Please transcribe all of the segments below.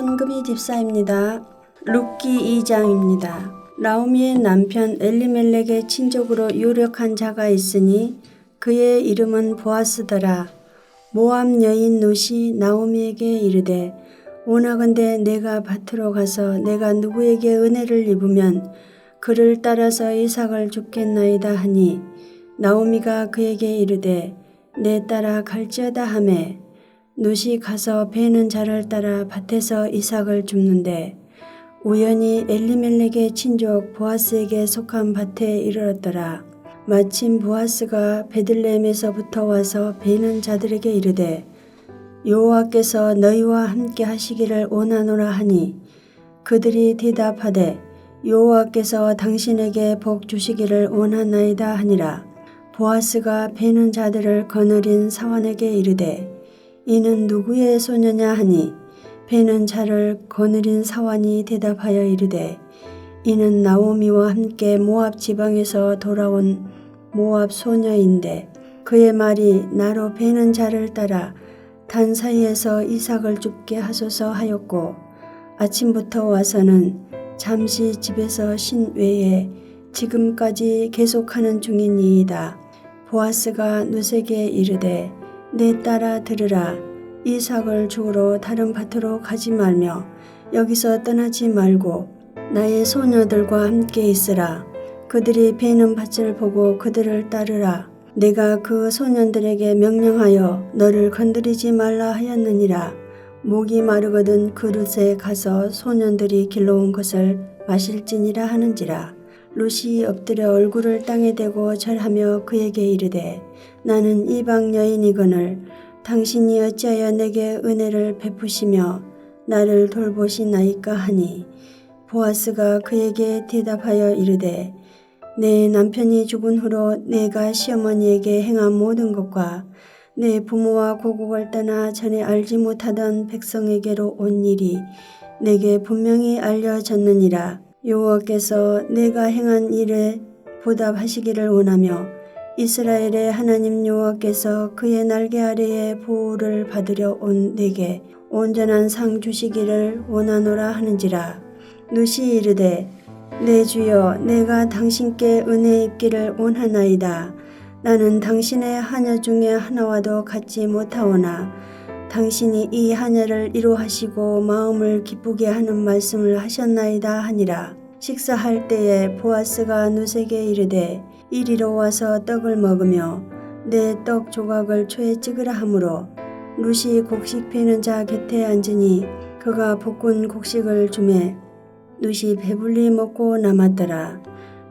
천금이 집사입니다. 룻기 2장입니다. 나오미의 남편 엘리멜렉의 친족으로 유력한 자가 있으니 그의 이름은 보아스더라. 모압 여인 룻이 나오미에게 이르되 원하건대 내가 밭으로 가서 내가 누구에게 은혜를 입으면 그를 따라서 이삭을 줍겠나이다 하니 나오미가 그에게 이르되 내 따라 갈지어다 하매 룻이 가서 베는 자를 따라 밭에서 이삭을 줍는데 우연히 엘리멜렉의 친족 보아스에게 속한 밭에 이르렀더라. 마침 보아스가 베들레헴에서부터 와서 베는 자들에게 이르되 여호와께서 너희와 함께 하시기를 원하노라 하니 그들이 대답하되 여호와께서 당신에게 복 주시기를 원하나이다 하니라. 보아스가 베는 자들을 거느린 사환에게 이르되 이는 누구의 소녀냐 하니 베는 자를 거느린 사환이 대답하여 이르되 이는 나오미와 함께 모압 지방에서 돌아온 모압 소녀인데 그의 말이 나로 베는 자를 따라 단 사이에서 이삭을 줍게 하소서 하였고 아침부터 와서는 잠시 집에서 쉰 외에 지금까지 계속하는 중이니이다. 보아스가 룻에게 이르되 내 따라 들으라. 이삭을 주우러 다른 밭으로 가지 말며 여기서 떠나지 말고 나의 소녀들과 함께 있으라. 그들이 베는 밭을 보고 그들을 따르라. 내가 그 소년들에게 명령하여 너를 건드리지 말라 하였느니라. 목이 마르거든 그릇에 가서 소년들이 길러온 것을 마실지니라 하는지라. 룻이 엎드려 얼굴을 땅에 대고 절하며 그에게 이르되 나는 이방 여인이거늘 당신이 어찌하여 내게 은혜를 베푸시며 나를 돌보시나이까 하니 보아스가 그에게 대답하여 이르되 내 남편이 죽은 후로 내가 시어머니에게 행한 모든 것과 내 부모와 고국을 떠나 전에 알지 못하던 백성에게로 온 일이 내게 분명히 알려졌느니라. 여호와께서 내가 행한 일에 보답하시기를 원하며 이스라엘의 하나님 여호와께서 그의 날개 아래에 보호를 받으려 온 내게 온전한 상 주시기를 원하노라 하는지라. 룻이 이르되 내 주여 내가 당신께 은혜 입기를 원하나이다. 나는 당신의 하녀 중에 하나와도 같지 못하오나 당신이 이 하녀를 이루하시고 마음을 기쁘게 하는 말씀을 하셨나이다 하니라. 식사할 때에 보아스가 룻에게 이르되 이리로 와서 떡을 먹으며 내 떡 조각을 초에 찍으라 하므로 룻이 곡식 베는 자 곁에 앉으니 그가 볶은 곡식을 주매 룻이 배불리 먹고 남았더라.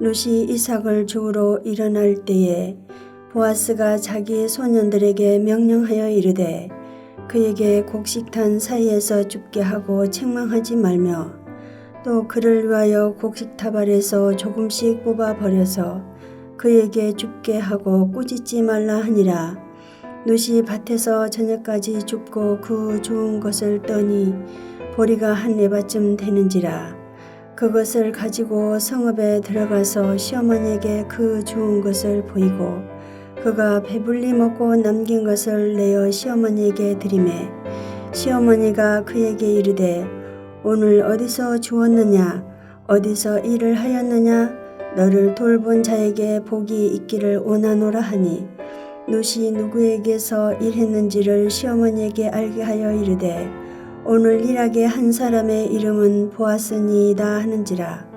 룻이 이삭을 주우러 일어날 때에 보아스가 자기 소년들에게 명령하여 이르되 그에게 곡식탄 사이에서 줍게 하고 책망하지 말며 또 그를 위하여 곡식타발에서 조금씩 뽑아 버려서 그에게 줍게 하고 꾸짖지 말라 하니라. 룻이 밭에서 저녁까지 줍고 그 주운 것을 떠니 보리가 한 에바쯤 되는지라. 그것을 가지고 성읍에 들어가서 시어머니에게 그 주운 것을 보이고 그가 배불리 먹고 남긴 것을 내어 시어머니에게 드리매 시어머니가 그에게 이르되 오늘 어디서 주웠느냐 어디서 일을 하였느냐 너를 돌본 자에게 복이 있기를 원하노라 하니 룻이 누구에게서 일했는지를 시어머니에게 알게 하여 이르되 오늘 일하게 한 사람의 이름은 보아스니이다 하는지라.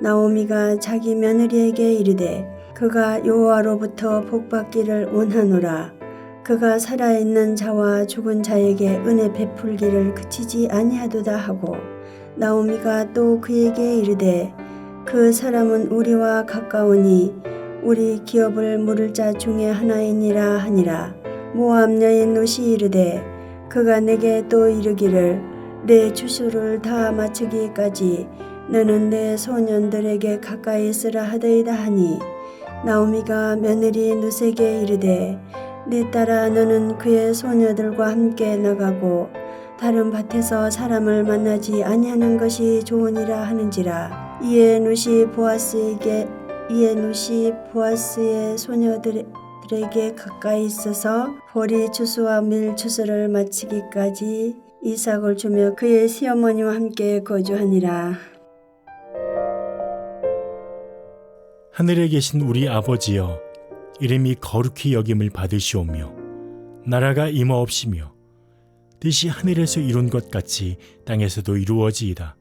나오미가 자기 며느리에게 이르되 그가 여호와로부터 복받기를 원하노라. 그가 살아있는 자와 죽은 자에게 은혜 베풀기를 그치지 아니하도다 하고 나오미가 또 그에게 이르되 그 사람은 우리와 가까우니 우리 기업을 물을 자 중에 하나이니라 하니라. 모압 여인 룻이 이르되 그가 내게 또 이르기를 내 주수를 다 마치기까지 너는 내 소년들에게 가까이 있으라 하더이다 하니 나오미가 며느리 룻에게 이르되 내 딸아 너는 그의 소녀들과 함께 나가고 다른 밭에서 사람을 만나지 아니하는 것이 좋으니라 하는지라. 이에 룻이 보아스의 소녀들에게 가까이 있어서 보리 추수와 밀 추수를 마치기까지 이삭을 주며 그의 시어머니와 함께 거주하니라. 하늘에 계신 우리 아버지여, 이름이 거룩히 여김을 받으시오며 나라가 임하옵시며 뜻이 하늘에서 이룬 것 같이 땅에서도 이루어지이다.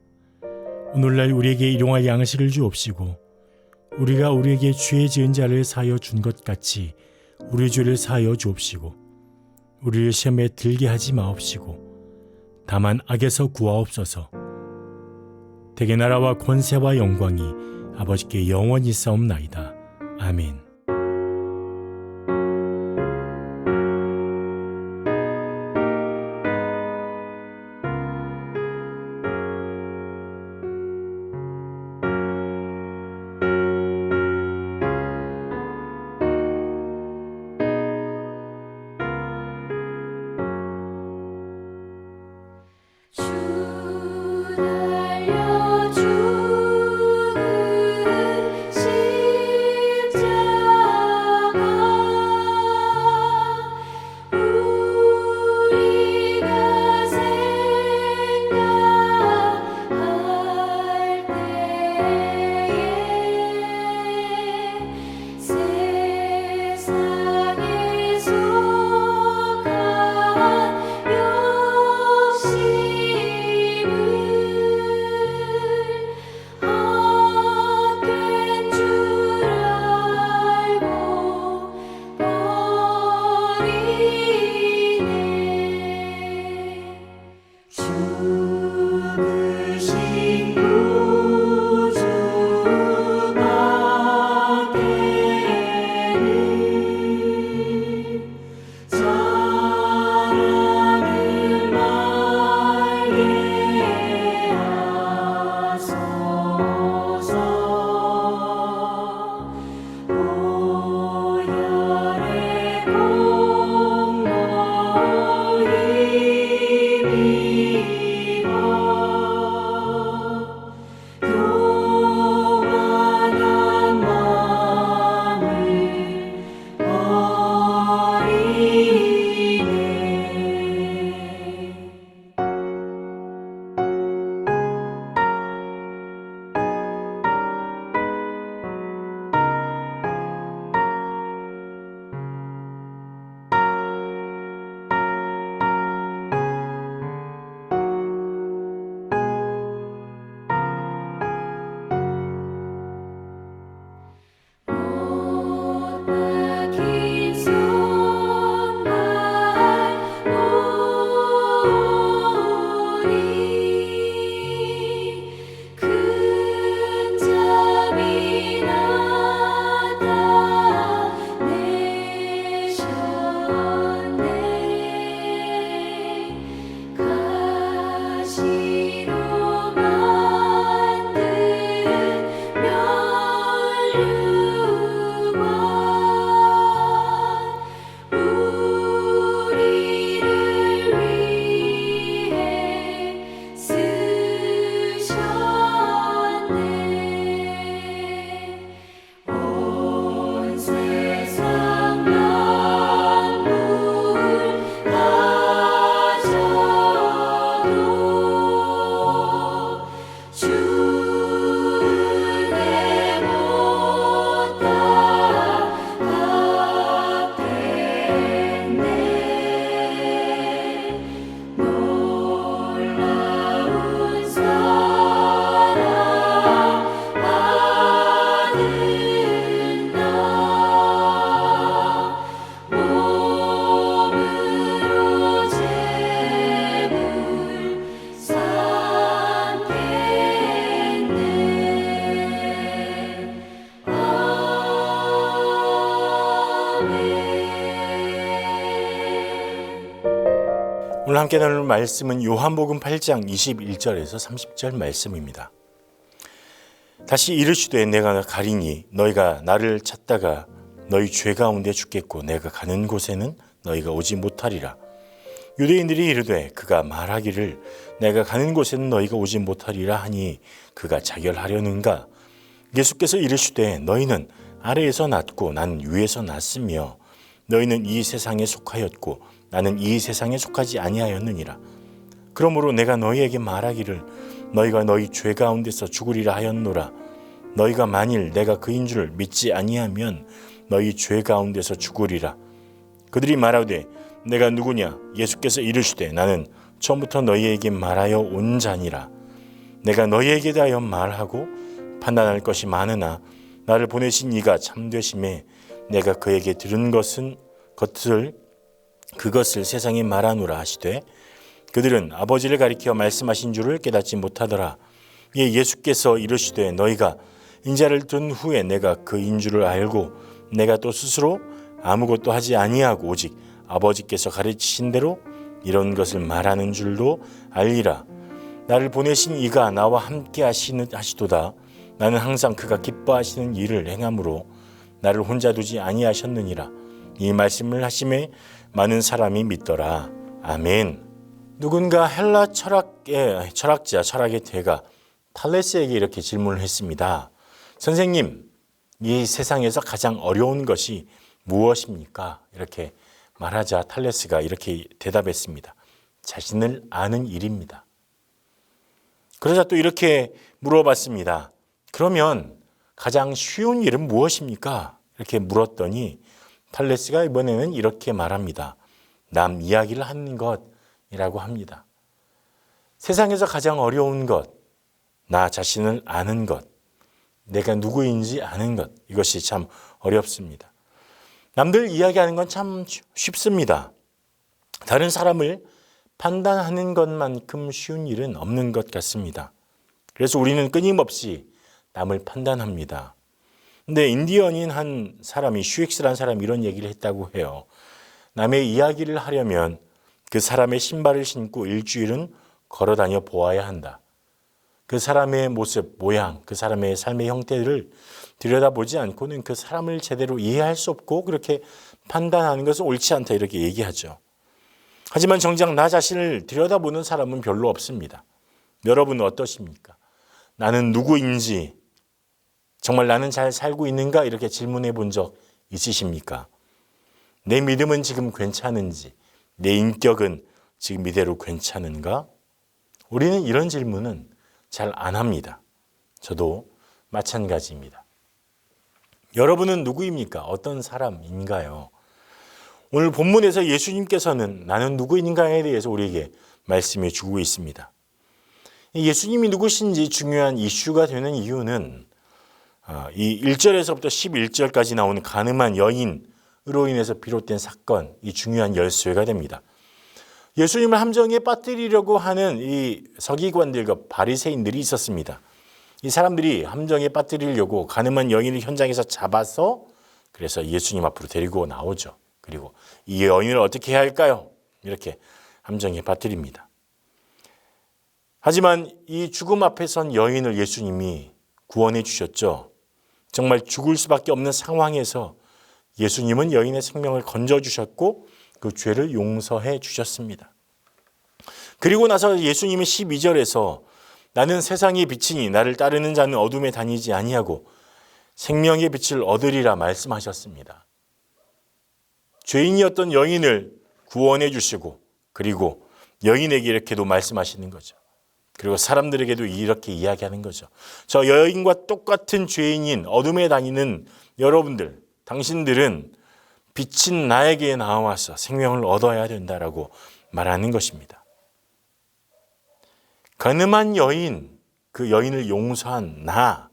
오늘날 우리에게 일용할 양식을 주옵시고 우리가 우리에게 죄 지은 자를 사하여 준 것 같이 우리 죄를 사하여 주옵시고 우리를 시험에 들게 하지 마옵시고 다만 악에서 구하옵소서. 대개 나라와 권세와 영광이 아버지께 영원히 싸움나이다. 아멘. 오늘 함께 나눌 말씀은 요한복음 8장 21절에서 30절 말씀입니다. 다시 이르시되 내가 가리니 너희가 나를 찾다가 너희 죄 가운데 죽겠고 내가 가는 곳에는 너희가 오지 못하리라. 유대인들이 이르되 그가 말하기를 내가 가는 곳에는 너희가 오지 못하리라 하니 그가 자결하려는가? 예수께서 이르시되 너희는 아래에서 났고 나는 위에서 났으며 너희는 이 세상에 속하였고 나는 이 세상에 속하지 아니하였느니라. 그러므로 내가 너희에게 말하기를 너희가 너희 죄 가운데서 죽으리라 하였노라. 너희가 만일 내가 그인 줄 믿지 아니하면 너희 죄 가운데서 죽으리라. 그들이 말하되 내가 누구냐? 예수께서 이르시되 나는 처음부터 너희에게 말하여 온 자니라. 내가 너희에게 대하여 말하고 판단할 것이 많으나 나를 보내신 이가 참되심에 내가 그에게 들은 그것을 세상에 말하노라 하시되 그들은 아버지를 가리켜 말씀하신 줄을 깨닫지 못하더라. 이에 예수께서 이르시되 너희가 인자를 든 후에 내가 그인 줄을 알고 내가 또 스스로 아무것도 하지 아니하고 오직 아버지께서 가르치신 대로 이런 것을 말하는 줄도 알리라. 나를 보내신 이가 나와 함께 하시도다. 나는 항상 그가 기뻐하시는 일을 행함으로 나를 혼자 두지 아니하셨느니라. 이 말씀을 하심에 많은 사람이 믿더라. 아멘. 누군가 헬라 철학의 대가 탈레스에게 이렇게 질문을 했습니다. 선생님, 이 세상에서 가장 어려운 것이 무엇입니까? 이렇게 말하자 탈레스가 이렇게 대답했습니다. 자신을 아는 일입니다. 그러자 또 이렇게 물어봤습니다. 그러면 가장 쉬운 일은 무엇입니까? 이렇게 물었더니 탈레스가 이번에는 이렇게 말합니다. 남 이야기를 하는 것이라고 합니다. 세상에서 가장 어려운 것, 나 자신을 아는 것, 내가 누구인지 아는 것, 이것이 참 어렵습니다. 남들 이야기하는 건 참 쉽습니다. 다른 사람을 판단하는 것만큼 쉬운 일은 없는 것 같습니다. 그래서 우리는 끊임없이 남을 판단합니다. 근데 인디언인 한 사람이 슈익스라는 사람이 이런 얘기를 했다고 해요. 남의 이야기를 하려면 그 사람의 신발을 신고 일주일은 걸어 다녀 보아야 한다. 그 사람의 모습, 모양, 그 사람의 삶의 형태를 들여다보지 않고는 그 사람을 제대로 이해할 수 없고 그렇게 판단하는 것은 옳지 않다 이렇게 얘기하죠. 하지만 정작 나 자신을 들여다보는 사람은 별로 없습니다. 여러분은 어떠십니까? 나는 누구인지, 정말 나는 잘 살고 있는가 이렇게 질문해 본 적 있으십니까? 내 믿음은 지금 괜찮은지, 내 인격은 지금 이대로 괜찮은가? 우리는 이런 질문은 잘 안 합니다. 저도 마찬가지입니다. 여러분은 누구입니까? 어떤 사람인가요? 오늘 본문에서 예수님께서는 나는 누구인가에 대해서 우리에게 말씀해 주고 있습니다. 예수님이 누구신지 중요한 이슈가 되는 이유는 이 1절에서부터 11절까지 나오는 가늠한 여인으로 인해서 비롯된 사건, 이 중요한 열쇠가 됩니다. 예수님을 함정에 빠뜨리려고 하는 이 서기관들과 바리새인들이 있었습니다. 이 사람들이 함정에 빠뜨리려고 가늠한 여인을 현장에서 잡아서 그래서 예수님 앞으로 데리고 나오죠. 그리고 이 여인을 어떻게 해야 할까요? 이렇게 함정에 빠뜨립니다. 하지만 이 죽음 앞에 선 여인을 예수님이 구원해 주셨죠. 정말 죽을 수밖에 없는 상황에서 예수님은 여인의 생명을 건져주셨고 그 죄를 용서해 주셨습니다. 그리고 나서 예수님은 12절에서 나는 세상의 빛이니 나를 따르는 자는 어둠에 다니지 아니하고 생명의 빛을 얻으리라 말씀하셨습니다. 죄인이었던 여인을 구원해 주시고 그리고 여인에게 이렇게도 말씀하시는 거죠. 그리고 사람들에게도 이렇게 이야기하는 거죠. 저 여인과 똑같은 죄인인 어둠에 다니는 여러분들, 당신들은 빛인 나에게 나와서 생명을 얻어야 된다라고 말하는 것입니다. 가늠한 여인, 그 여인을 용서한 나,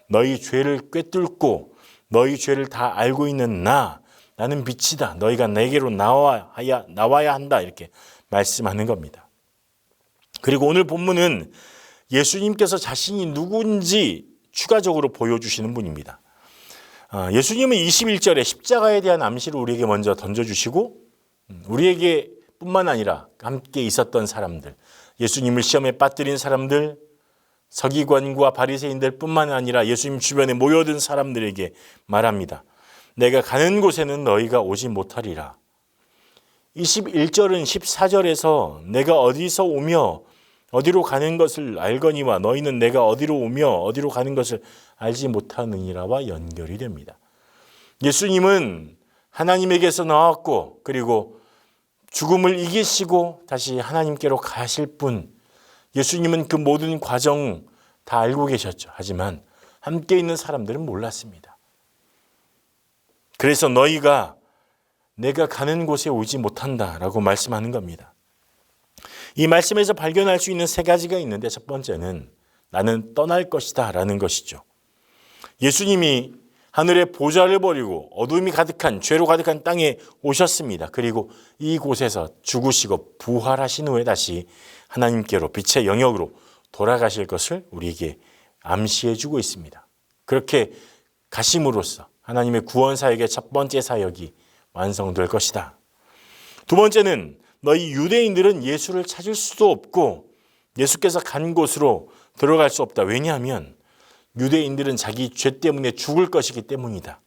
너희 죄를 꿰뚫고 너희 죄를 다 알고 있는 나는 빛이다. 너희가 내게로 나와야 한다. 이렇게 말씀하는 겁니다. 그리고 오늘 본문은 예수님께서 자신이 누군지 추가적으로 보여주시는 분입니다. 예수님은 21절에 십자가에 대한 암시를 우리에게 먼저 던져주시고 우리에게 뿐만 아니라 함께 있었던 사람들, 예수님을 시험에 빠뜨린 사람들, 서기관과 바리새인들 뿐만 아니라 예수님 주변에 모여든 사람들에게 말합니다. 내가 가는 곳에는 너희가 오지 못하리라. 21절은 14절에서 내가 어디서 오며 어디로 가는 것을 알거니와 너희는 내가 어디로 오며 어디로 가는 것을 알지 못하느니라와 연결이 됩니다. 예수님은 하나님에게서 나왔고 그리고 죽음을 이기시고 다시 하나님께로 가실 분, 예수님은 그 모든 과정 다 알고 계셨죠. 하지만 함께 있는 사람들은 몰랐습니다. 그래서 너희가 내가 가는 곳에 오지 못한다라고 말씀하는 겁니다. 이 말씀에서 발견할 수 있는 세 가지가 있는데, 첫 번째는 나는 떠날 것이다 라는 것이죠. 예수님이 하늘의 보좌를 버리고 어둠이 가득한, 죄로 가득한 땅에 오셨습니다. 그리고 이곳에서 죽으시고 부활하신 후에 다시 하나님께로, 빛의 영역으로 돌아가실 것을 우리에게 암시해 주고 있습니다. 그렇게 가심으로써 하나님의 구원 사역의 첫 번째 사역이 완성될 것이다. 두 번째는 너희 유대인들은 예수를 찾을 수도 없고 예수께서 간 곳으로 들어갈 수 없다. 왜냐하면 유대인들은 자기 죄 때문에 죽을 것이기 때문이다.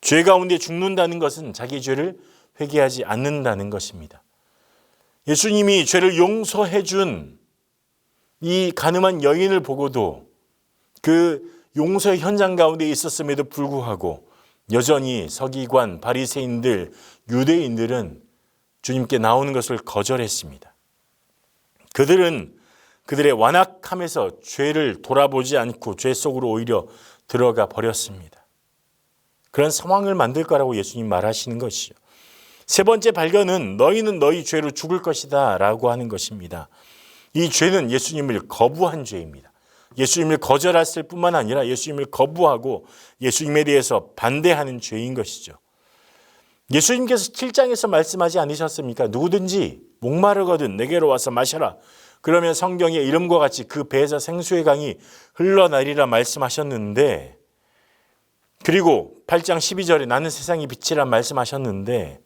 죄 가운데 죽는다는 것은 자기 죄를 회개하지 않는다는 것입니다. 예수님이 죄를 용서해 준 이 가늠한 여인을 보고도 그 용서의 현장 가운데 있었음에도 불구하고 여전히 서기관, 바리새인들, 유대인들은 주님께 나오는 것을 거절했습니다. 그들은 그들의 완악함에서 죄를 돌아보지 않고 죄 속으로 오히려 들어가 버렸습니다. 그런 상황을 만들 거라고 예수님 말하시는 것이죠. 세 번째 발견은 너희는 너희 죄로 죽을 것이다 라고 하는 것입니다. 이 죄는 예수님을 거부한 죄입니다. 예수님을 거절했을 뿐만 아니라 예수님을 거부하고 예수님에 대해서 반대하는 죄인 것이죠. 예수님께서 7장에서 말씀하지 않으셨습니까? 누구든지 목마르거든 내게로 와서 마셔라. 그러면 성경의 이름과 같이 그 배에서 생수의 강이 흘러나리라 말씀하셨는데, 그리고 8장 12절에 나는 세상의 빛이라 말씀하셨는데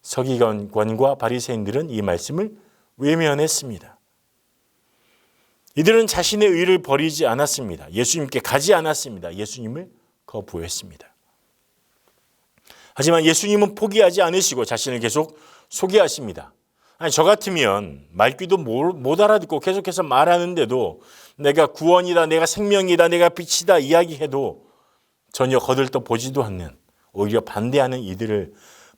서기관과 바리새인들은 이 말씀을 외면했습니다. 이들은 자신의 의를 버리지 않았습니다. 예수님께 가지 않았습니다. 예수님을 거부했습니다. 하지만 예수님은 포기하지 않으시고 자신을 계속 소개하십니다. 아니, 저 같으면 말귀도 못 알아듣고 계속해서 말하는데도 내가 구원이다, 내가 생명이다, 내가 빛이다 이야기해도 전혀 거들떠보지도 않는, 오히려 반대하는 이들을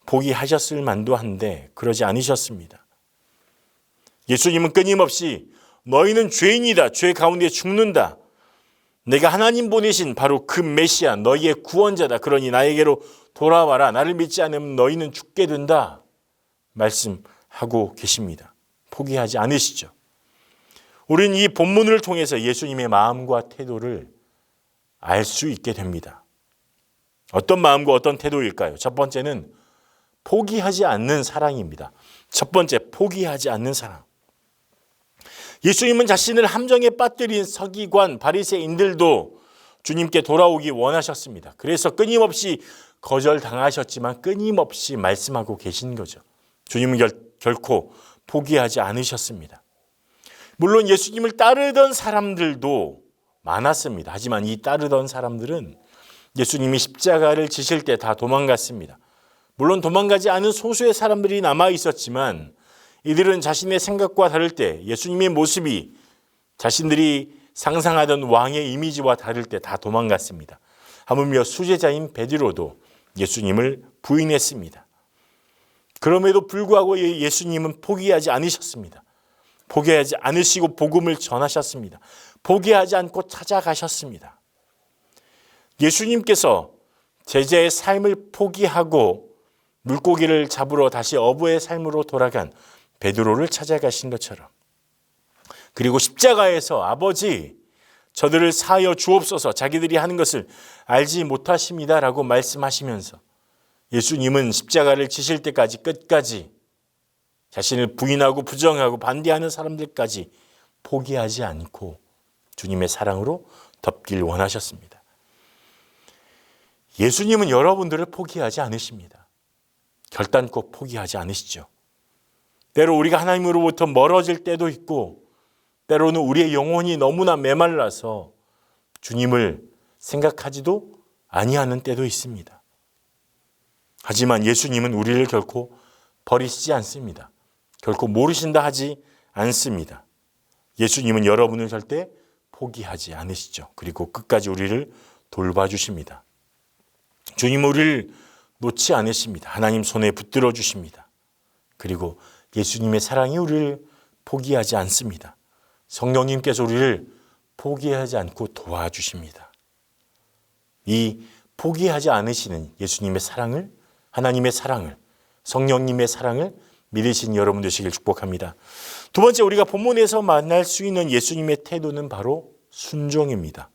포기하셨을 만도 한데 그러지 않으셨습니다. 예수님은 끊임없이 너희는 죄인이다, 죄 가운데 죽는다, 내가 하나님 보내신 바로 그 메시아, 너희의 구원자다, 그러니 나에게로 돌아와라, 나를 믿지 않으면 너희는 죽게 된다 말씀하고 계십니다. 포기하지 않으시죠. 우리는 이 본문을 통해서 예수님의 마음과 태도를 알 수 있게 됩니다. 어떤 마음과 어떤 태도일까요? 첫 번째는 포기하지 않는 사랑입니다. 첫 번째, 포기하지 않는 사랑. 예수님은 자신을 함정에 빠뜨린 서기관, 바리새인들도 주님께 돌아오기 원하셨습니다. 그래서 끊임없이 거절당하셨지만 끊임없이 말씀하고 계신 거죠. 주님은 결코 포기하지 않으셨습니다. 물론 예수님을 따르던 사람들도 많았습니다. 하지만 이 따르던 사람들은 예수님이 십자가를 지실 때 다 도망갔습니다. 물론 도망가지 않은 소수의 사람들이 남아 있었지만 이들은 자신의 생각과 다를 때, 예수님의 모습이 자신들이 상상하던 왕의 이미지와 다를 때 다 도망갔습니다. 하물며 수제자인 베드로도 예수님을 부인했습니다. 그럼에도 불구하고 예수님은 포기하지 않으셨습니다. 포기하지 않으시고 복음을 전하셨습니다. 포기하지 않고 찾아가셨습니다. 예수님께서 제자의 삶을 포기하고 물고기를 잡으러 다시 어부의 삶으로 돌아간 베드로를 찾아가신 것처럼, 그리고 십자가에서 아버지 저들을 사하여 주옵소서, 자기들이 하는 것을 알지 못하십니다라고 말씀하시면서 예수님은 십자가를 지실 때까지 끝까지 자신을 부인하고 부정하고 반대하는 사람들까지 포기하지 않고 주님의 사랑으로 덮길 원하셨습니다. 예수님은 여러분들을 포기하지 않으십니다. 결단코 포기하지 않으시죠. 때로 우리가 하나님으로부터 멀어질 때도 있고, 때로는 우리의 영혼이 너무나 메말라서 주님을 생각하지도 아니하는 때도 있습니다. 하지만 예수님은 우리를 결코 버리시지 않습니다. 결코 모르신다 하지 않습니다. 예수님은 여러분을 절대 포기하지 않으시죠. 그리고 끝까지 우리를 돌봐주십니다. 주님은 우리를 놓지 않으십니다. 하나님 손에 붙들어 주십니다. 그리고 예수님의 사랑이 우리를 포기하지 않습니다. 성령님께서 우리를 포기하지 않고 도와주십니다. 이 포기하지 않으시는 예수님의 사랑을, 하나님의 사랑을, 성령님의 사랑을 믿으신 여러분 되시길 축복합니다. 두 번째, 우리가 본문에서 만날 수 있는 예수님의 태도는 바로 순종입니다.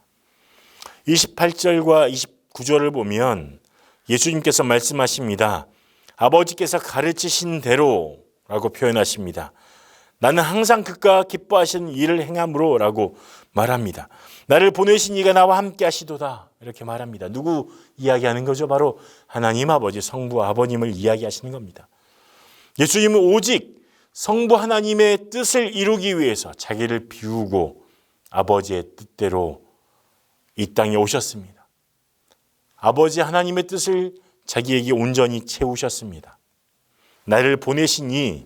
28절과 29절을 보면 예수님께서 말씀하십니다. 아버지께서 가르치신 대로 라고 표현하십니다. 나는 항상 그가 기뻐하시는 일을 행함으로 라고 말합니다. 나를 보내신 이가 나와 함께 하시도다 이렇게 말합니다. 누구 이야기하는 거죠? 바로 하나님 아버지, 성부 아버님을 이야기하시는 겁니다. 예수님은 오직 성부 하나님의 뜻을 이루기 위해서 자기를 비우고 아버지의 뜻대로 이 땅에 오셨습니다. 아버지 하나님의 뜻을 자기에게 온전히 채우셨습니다. 나를 보내신 이,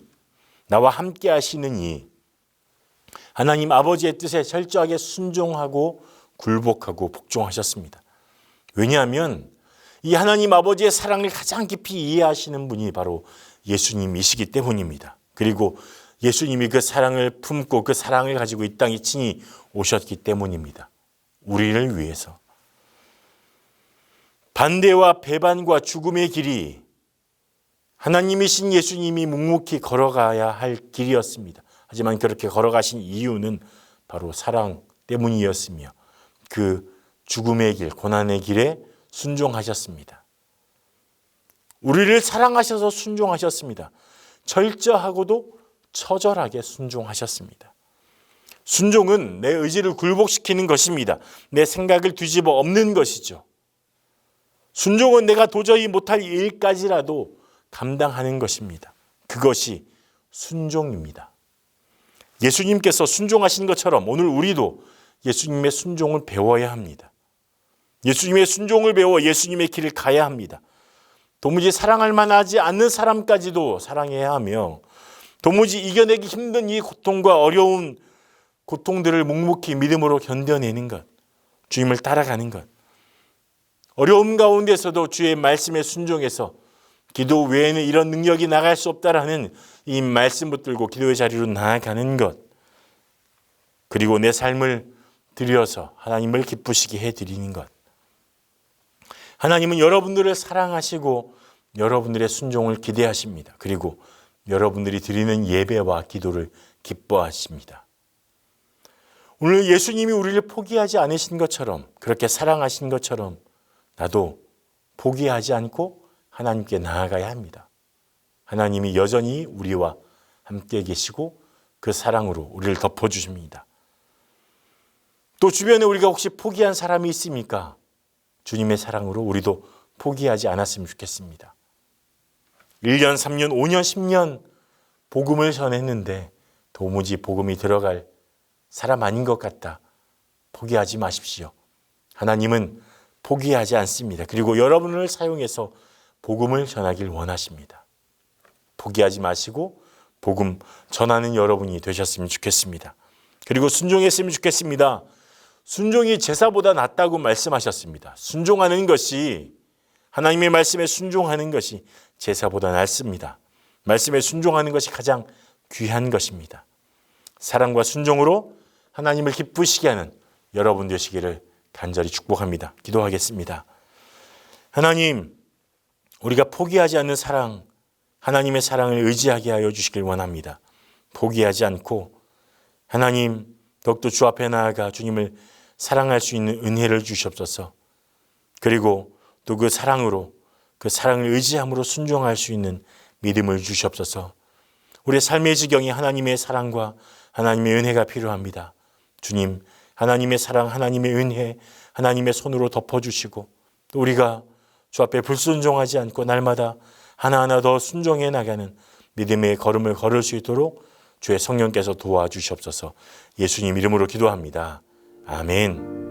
나와 함께 하시는 이 하나님 아버지의 뜻에 철저하게 순종하고 굴복하고 복종하셨습니다. 왜냐하면 이 하나님 아버지의 사랑을 가장 깊이 이해하시는 분이 바로 예수님이시기 때문입니다. 그리고 예수님이 그 사랑을 품고 그 사랑을 가지고 이 땅에 친히 오셨기 때문입니다. 우리를 위해서. 반대와 배반과 죽음의 길이 하나님이신 예수님이 묵묵히 걸어가야 할 길이었습니다. 하지만 그렇게 걸어가신 이유는 바로 사랑 때문이었으며 그 죽음의 길, 고난의 길에 순종하셨습니다. 우리를 사랑하셔서 순종하셨습니다. 철저하고도 처절하게 순종하셨습니다. 순종은 내 의지를 굴복시키는 것입니다. 내 생각을 뒤집어 엎는 것이죠. 순종은 내가 도저히 못할 일까지라도 감당하는 것입니다. 그것이 순종입니다. 예수님께서 순종하신 것처럼 오늘 우리도 예수님의 순종을 배워야 합니다. 예수님의 순종을 배워 예수님의 길을 가야 합니다. 도무지 사랑할 만하지 않는 사람까지도 사랑해야 하며 도무지 이겨내기 힘든 이 고통과 어려운 고통들을 묵묵히 믿음으로 견뎌내는 것, 주님을 따라가는 것, 어려움 가운데서도 주의 말씀에 순종해서 기도 외에는 이런 능력이 나갈 수 없다라는 이 말씀 붙들고 기도의 자리로 나아가는 것, 그리고 내 삶을 드려서 하나님을 기쁘시게 해드리는 것. 하나님은 여러분들을 사랑하시고 여러분들의 순종을 기대하십니다. 그리고 여러분들이 드리는 예배와 기도를 기뻐하십니다. 오늘 예수님이 우리를 포기하지 않으신 것처럼, 그렇게 사랑하신 것처럼 나도 포기하지 않고 하나님께 나아가야 합니다. 하나님이 여전히 우리와 함께 계시고 그 사랑으로 우리를 덮어주십니다. 또 주변에 우리가 혹시 포기한 사람이 있습니까? 주님의 사랑으로 우리도 포기하지 않았으면 좋겠습니다. 1년, 3년, 5년, 10년 복음을 전했는데 도무지 복음이 들어갈 사람 아닌 것 같다. 포기하지 마십시오. 하나님은 포기하지 않습니다. 그리고 여러분을 사용해서 복음을 전하길 원하십니다. 포기하지 마시고 복음 전하는 여러분이 되셨으면 좋겠습니다. 그리고 순종했으면 좋겠습니다. 순종이 제사보다 낫다고 말씀하셨습니다. 순종하는 것이, 하나님의 말씀에 순종하는 것이 제사보다 낫습니다. 말씀에 순종하는 것이 가장 귀한 것입니다. 사랑과 순종으로 하나님을 기쁘시게 하는 여러분 되시기를 간절히 축복합니다. 기도하겠습니다. 하나님, 우리가 포기하지 않는 사랑, 하나님의 사랑을 의지하게 하여 주시길 원합니다. 포기하지 않고 하나님, 더욱더 주 앞에 나아가 주님을 사랑할 수 있는 은혜를 주시옵소서. 그리고 또 그 사랑으로, 그 사랑을 의지함으로 순종할 수 있는 믿음을 주시옵소서. 우리의 삶의 지경이 하나님의 사랑과 하나님의 은혜가 필요합니다. 주님, 하나님의 사랑, 하나님의 은혜, 하나님의 손으로 덮어주시고 또 우리가 주 앞에 불순종하지 않고 날마다 하나하나 더 순종해 나가는 믿음의 걸음을 걸을 수 있도록 주의 성령께서 도와주시옵소서. 예수님 이름으로 기도합니다. 아멘.